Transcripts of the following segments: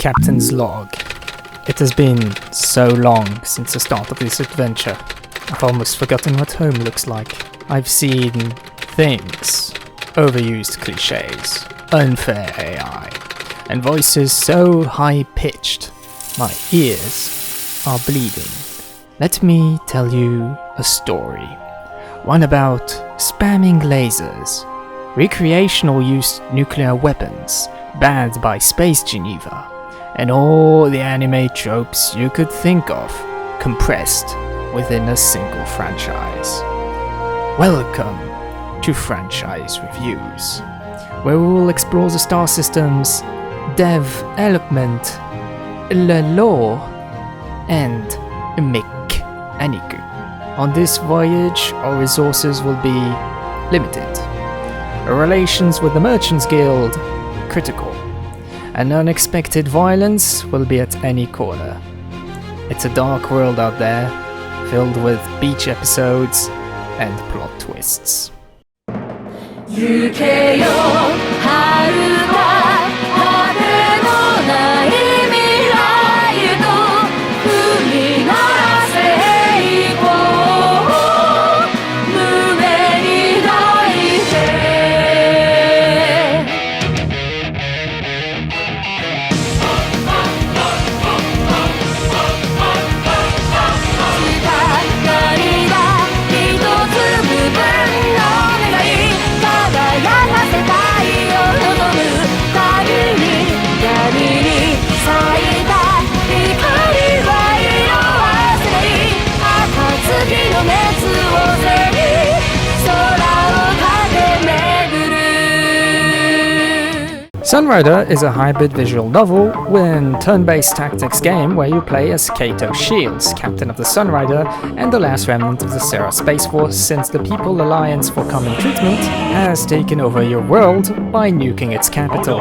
Captain's log. It has been so long since the start of this adventure. I've almost forgotten what home looks like. I've seen things, overused cliches, unfair AI, and voices so high-pitched, my ears are bleeding. Let me tell you a story. One about spamming lasers, recreational use nuclear weapons, banned by Space Geneva, and all the anime tropes you could think of, compressed within a single franchise. Welcome to Franchise Reviews, where we will explore the star systems, development, the lore, and mechanic. On this voyage, our resources will be limited. Our relations with the Merchants Guild, critical. And unexpected violence will be at any corner. It's a dark world out there, filled with beach episodes and plot twists. Sunrider is a hybrid visual novel with turn-based tactics game where you play as Kato Shields, captain of the Sunrider and the last remnant of the Sera Space Force since the People Alliance for Common Treatment has taken over your world by nuking its capital.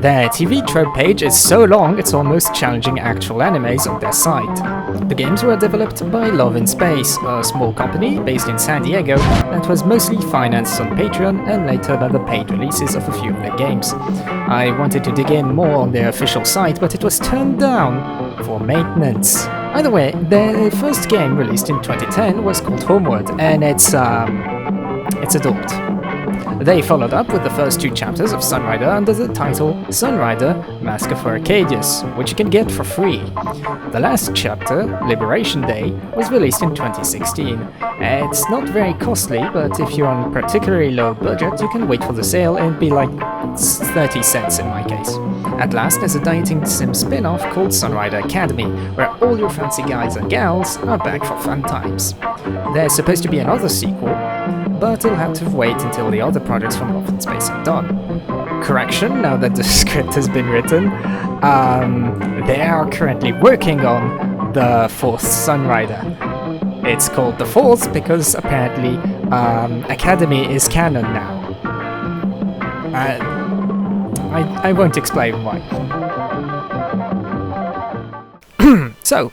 Their TV trope page is so long it's almost challenging actual animes on their site. The games were developed by Love in Space, a small company based in San Diego that was mostly financed on Patreon and later by the paid releases of a few of their games. I wanted to dig in more on their official site, but it was turned down for maintenance. Either way, their first game released in 2010 was called Homeward, and it's adult. They followed up with the first 2 chapters of Sunrider under the title Sunrider Massacre for Arcadius, which you can get for free. The last chapter, Liberation Day, was released in 2016. It's not very costly, but if you're on a particularly low budget, you can wait for the sale and it'd be like 30 cents in my case. At last, there's a dieting sim spin-off called Sunrider Academy, where all your fancy guys and gals are back for fun times. There's supposed to be another sequel, but it'll have to wait until the other projects from Love in Space are done. Correction, now that the script has been written, they are currently working on the 4th Sunrider. It's called the 4th because apparently Academy is canon now. I won't explain why. So,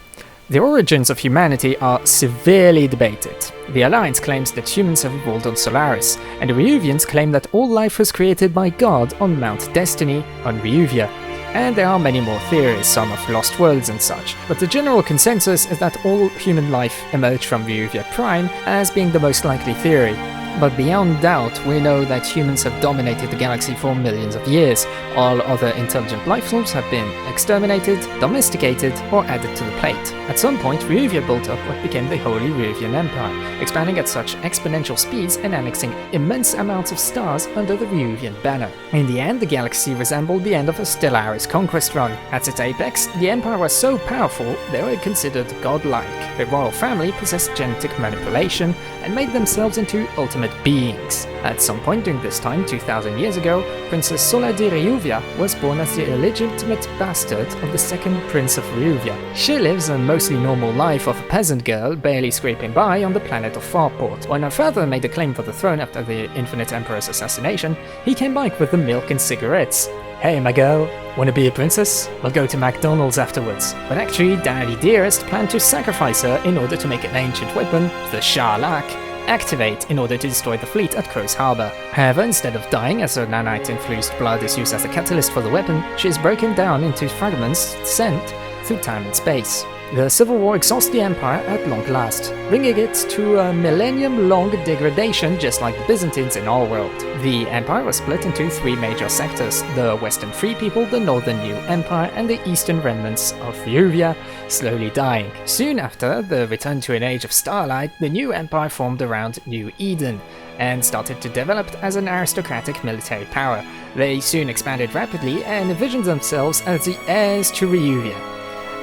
the origins of humanity are severely debated. The Alliance claims that humans have evolved on Solaris, and the Reuvians claim that all life was created by God on Mount Destiny on Reuvia. And there are many more theories, some of lost worlds and such, but the general consensus is that all human life emerged from Reuvia Prime as being the most likely theory. But beyond doubt, we know that humans have dominated the galaxy for millions of years. All other intelligent life forms have been exterminated, domesticated, or added to the plate. At some point, Reuvia built up what became the Holy Reuvian Empire, expanding at such exponential speeds and annexing immense amounts of stars under the Reuvian banner. In the end, the galaxy resembled the end of a Stellaris conquest run. At its apex, the Empire was so powerful they were considered godlike. The royal family possessed genetic manipulation and made themselves into ultimate beings. At some point during this time, 2000 years ago, Princess Sola di Reuvia was born as the illegitimate bastard of the second Prince of Reuvia. She lives a mostly normal life of a peasant girl, barely scraping by on the planet of Farport. When her father made a claim for the throne after the Infinite Emperor's assassination, he came back with the milk and cigarettes. Hey my girl, wanna be a princess? We'll go to McDonald's afterwards. But actually, Daddy Dearest planned to sacrifice her in order to make an ancient weapon, the Sharlak, activate in order to destroy the fleet at Crow's Harbor. However, instead of dying as her nanite-infused blood is used as a catalyst for the weapon, she is broken down into fragments sent through time and space. The Civil War exhausts the Empire at long last, bringing it to a millennium-long degradation just like the Byzantines in our world. The Empire was split into three major sectors: the Western Free People, the Northern New Empire, and the Eastern remnants of Euvia, slowly dying. Soon after the return to an age of starlight, the New Empire formed around New Eden, and started to develop as an aristocratic military power. They soon expanded rapidly and envisioned themselves as the heirs to Euvia.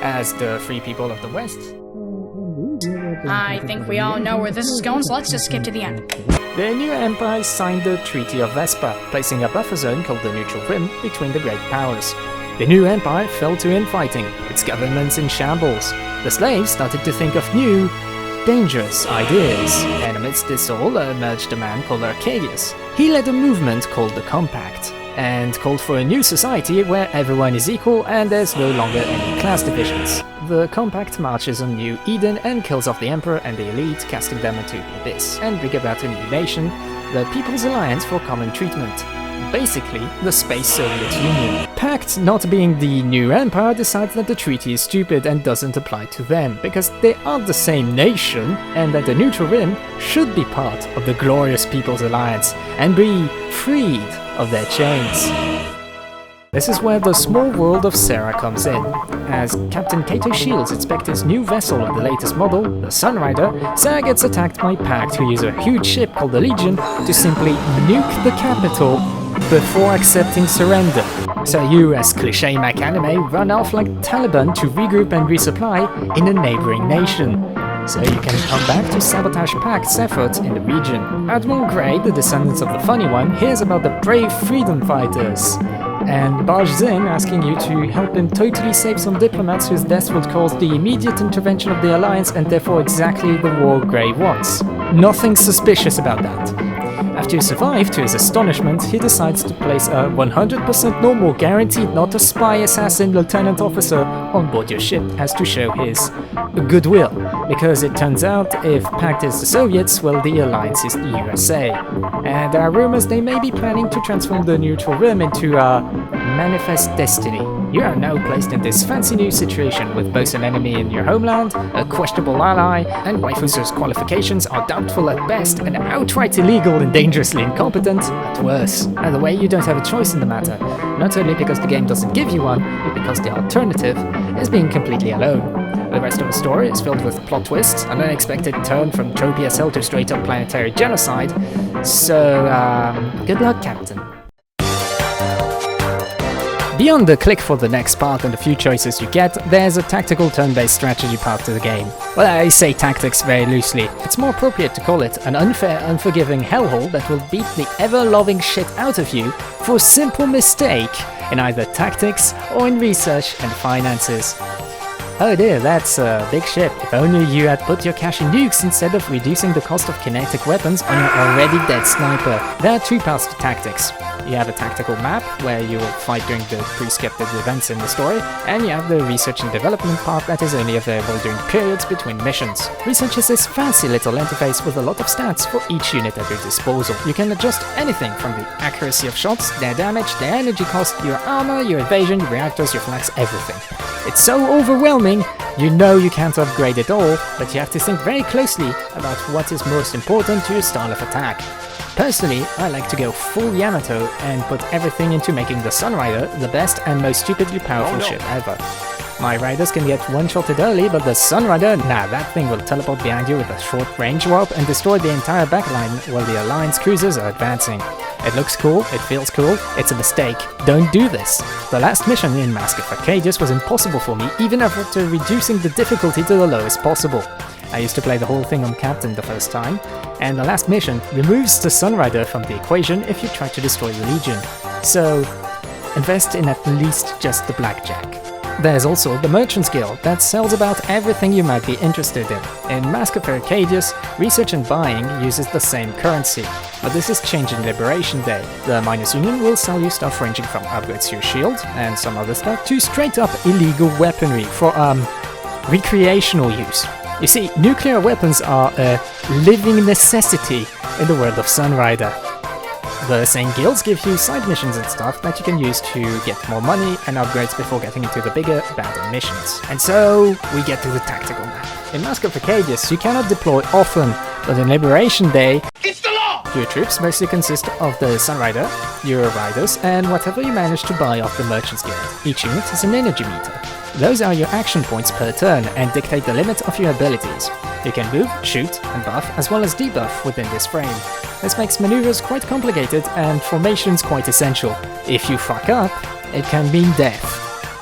As the Free People of the West. I think we all know where this is going, so let's just skip to the end. The new empire signed the Treaty of Vespa, placing a buffer zone called the Neutral Rim between the great powers. The new empire fell to infighting, its governments in shambles. The slaves started to think of new, dangerous ideas, and amidst this all emerged a man called Arcadius. He led a movement called the Compact, and called for a new society where everyone is equal and there's no longer any class divisions. The Compact marches on New Eden and kills off the Emperor and the elite, casting them into the abyss, and bring about a new nation, the People's Alliance for Common Treatment. Basically, the Space Soviet Union. Pact, not being the new empire, decides that the treaty is stupid and doesn't apply to them, because they are the same nation, and that the Neutral Rim should be part of the glorious People's Alliance, and be freed of their chains. This is where the small world of Sarah comes in. As Captain Kato Shields inspects his new vessel of the latest model, the Sunrider, Sarah gets attacked by Pact, who use a huge ship called the Legion to simply nuke the capital before accepting surrender. So you, as cliché Mac anime, run off like Taliban to regroup and resupply in a neighboring nation, so you can come back to sabotage Pact's efforts in the region. Admiral Grey, the descendant of the Funny One, hears about the brave freedom fighters, and barges in asking you to help him totally save some diplomats whose deaths would cause the immediate intervention of the Alliance and therefore exactly the war Grey wants. Nothing suspicious about that. After you survive, to his astonishment, he decides to place a 100% normal, guaranteed not a spy assassin lieutenant officer on board your ship as to show his goodwill, because it turns out if Pact is the Soviets, well, the Alliance is the USA. And there are rumors they may be planning to transform the Neutral Rim into a manifest destiny. You are now placed in this fancy new situation with both an enemy in your homeland, a questionable ally, and waifus whose qualifications are doubtful at best and outright illegal and dangerously incompetent at worst. Either way, you don't have a choice in the matter, not only because the game doesn't give you one, but because the alternative is being completely alone. The rest of the story is filled with plot twists, an unexpected turn from tropey as hell to straight-up planetary genocide, so good luck, Captain. Beyond the click for the next part and the few choices you get, there's a tactical turn-based strategy part to the game. Well, I say tactics very loosely. It's more appropriate to call it an unfair, unforgiving hellhole that will beat the ever-loving shit out of you for a simple mistake in either tactics or in research and finances. Oh dear, that's a big ship. If only you had put your cash in nukes instead of reducing the cost of kinetic weapons on your already dead sniper. There are two paths to tactics. You have a tactical map, where you will fight during the pre-scripted events in the story, and you have the research and development part that is only available during periods between missions. Research is this fancy little interface with a lot of stats for each unit at your disposal. You can adjust anything from the accuracy of shots, their damage, their energy cost, your armor, your evasion, your reactors, your flags, everything. It's so overwhelming, you know you can't upgrade it all, but you have to think very closely about what is most important to your style of attack. Personally, I like to go full Yamato and put everything into making the Sunrider the best and most stupidly powerful ship ever. My riders can get one-shotted early, but the Sunrider, nah, that thing will teleport behind you with a short-range warp and destroy the entire backline while the Alliance cruisers are advancing. It looks cool, it feels cool, it's a mistake. Don't do this. The last mission in Mask of Arcadius was impossible for me, even after reducing the difficulty to the lowest possible. I used to play the whole thing on Captain the first time, and the last mission removes the Sunrider from the equation if you try to destroy the Legion. So, invest in at least just the blackjack. There's also the Merchant's Guild that sells about everything you might be interested in. In Mask of Arcadius, research and buying uses the same currency, but this is changing Liberation Day. The Miners Union will sell you stuff ranging from upgrades to your shield and some other stuff to straight up illegal weaponry for recreational use. You see, nuclear weapons are a living necessity in the world of Sunrider. The same guilds give you side missions and stuff that you can use to get more money and upgrades before getting into the bigger, badder missions. And so, we get to the tactical map. In Mask of Arcadius, you cannot deploy often, but in Liberation Day, it's the law! Your troops mostly consist of the Sunrider, your riders, and whatever you manage to buy off the Merchant's Guild. Each unit has an energy meter. Those are your action points per turn and dictate the limit of your abilities. You can move, shoot, and buff, as well as debuff within this frame. This makes maneuvers quite complicated and formations quite essential. If you fuck up, it can mean death,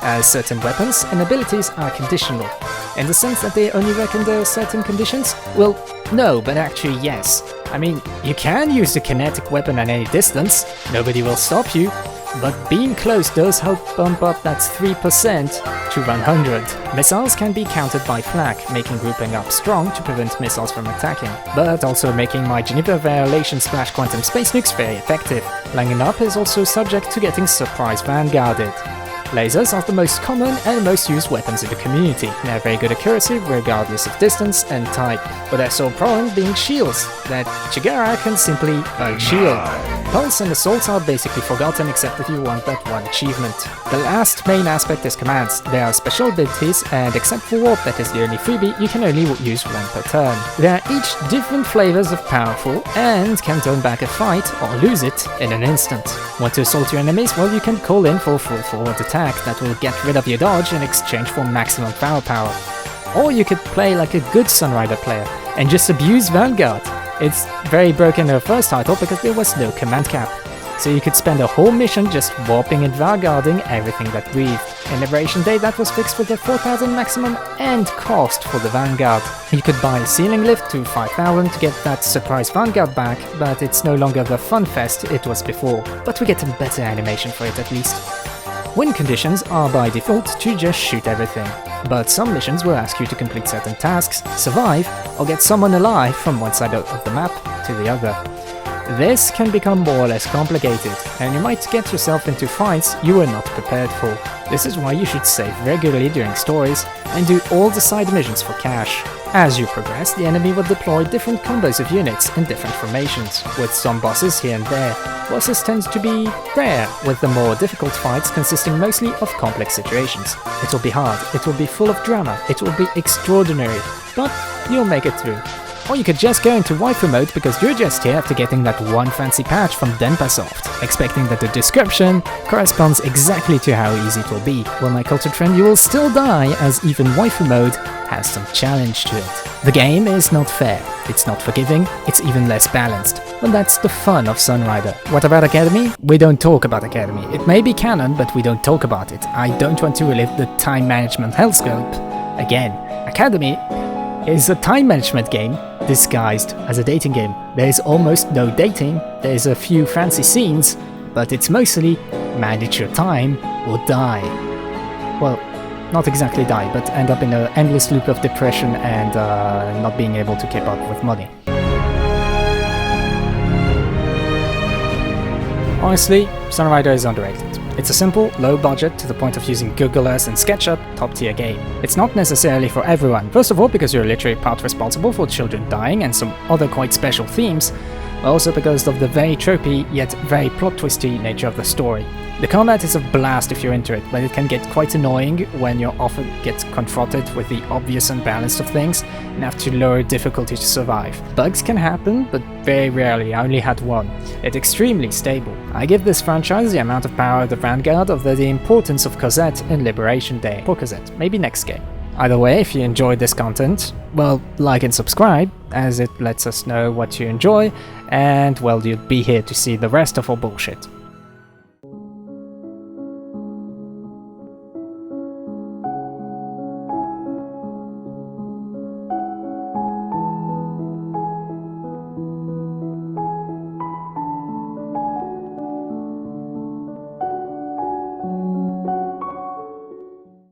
as certain weapons and abilities are conditional. In the sense that they only work under certain conditions? Well, no, but actually yes. I mean, you can use the kinetic weapon at any distance, nobody will stop you, but being close does help bump up that 3% to 100. Missiles can be countered by flak, making grouping up strong to prevent missiles from attacking, but also making my Geneva Violation Splash Quantum Space Nukes very effective. Lining up is also subject to getting surprise vanguarded. Lasers are the most common and most used weapons in the community. They have very good accuracy regardless of distance and type, but their sole problem being shields, that Chigara can simply unshield. Pulse and Assault are basically forgotten except if you want that one achievement. The last main aspect is commands. They are special abilities, and except for Warp, that is the only freebie, you can only use one per turn. They are each different flavors of powerful and can turn back a fight or lose it in an instant. Want to assault your enemies? Well, you can call in for a full forward attack that will get rid of your dodge in exchange for maximum firepower. Or you could play like a good Sunrider player and just abuse Vanguard. It's very broken in the first title because there was no command cap. So you could spend a whole mission just warping and vanguarding everything that breathed. In Liberation Day that was fixed with a 4,000 maximum and cost for the Vanguard. You could buy a ceiling lift to 5,000 to get that surprise Vanguard back, but it's no longer the fun fest it was before. But we get a better animation for it at least. Win conditions are by default to just shoot everything, but some missions will ask you to complete certain tasks, survive, or get someone alive from one side of the map to the other. This can become more or less complicated, and you might get yourself into fights you were not prepared for. This is why you should save regularly during stories and do all the side missions for cash. As you progress, the enemy will deploy different combos of units in different formations, with some bosses here and there. Bosses tend to be rare, with the more difficult fights consisting mostly of complex situations. It will be hard, it will be full of drama, it will be extraordinary, but you'll make it through. Or you could just go into waifu mode because you're just here after getting that one fancy patch from Denpasoft, expecting that the description corresponds exactly to how easy it will be. Well, my cultured friend, you will still die, as even waifu mode has some challenge to it. The game is not fair, it's not forgiving, it's even less balanced. Well, that's the fun of Sunrider. What about Academy? We don't talk about Academy. It may be canon, but we don't talk about it. I don't want to relive the time management hellscope again. Academy is a time management game disguised as a dating game. There is almost no dating, there's a few fancy scenes, but it's mostly manage your time or die. Well, not exactly die, but end up in an endless loop of depression and not being able to keep up with money. Honestly, Sunrider is underrated. It's a simple, low budget, to the point of using Google Earth and SketchUp, top tier game. It's not necessarily for everyone, first of all because you're literally part responsible for children dying and some other quite special themes, but also because of the very tropey yet very plot twisty nature of the story. The combat is a blast if you're into it, but it can get quite annoying when you often get confronted with the obvious unbalance of things and have to lower difficulty to survive. Bugs can happen, but very rarely. I only had one. It's extremely stable. I give this franchise the amount of power of the Vanguard of the importance of Cosette in Liberation Day. Poor Cosette, maybe next game. Either way, if you enjoyed this content, well, like and subscribe, as it lets us know what you enjoy, and well, you'll be here to see the rest of our bullshit.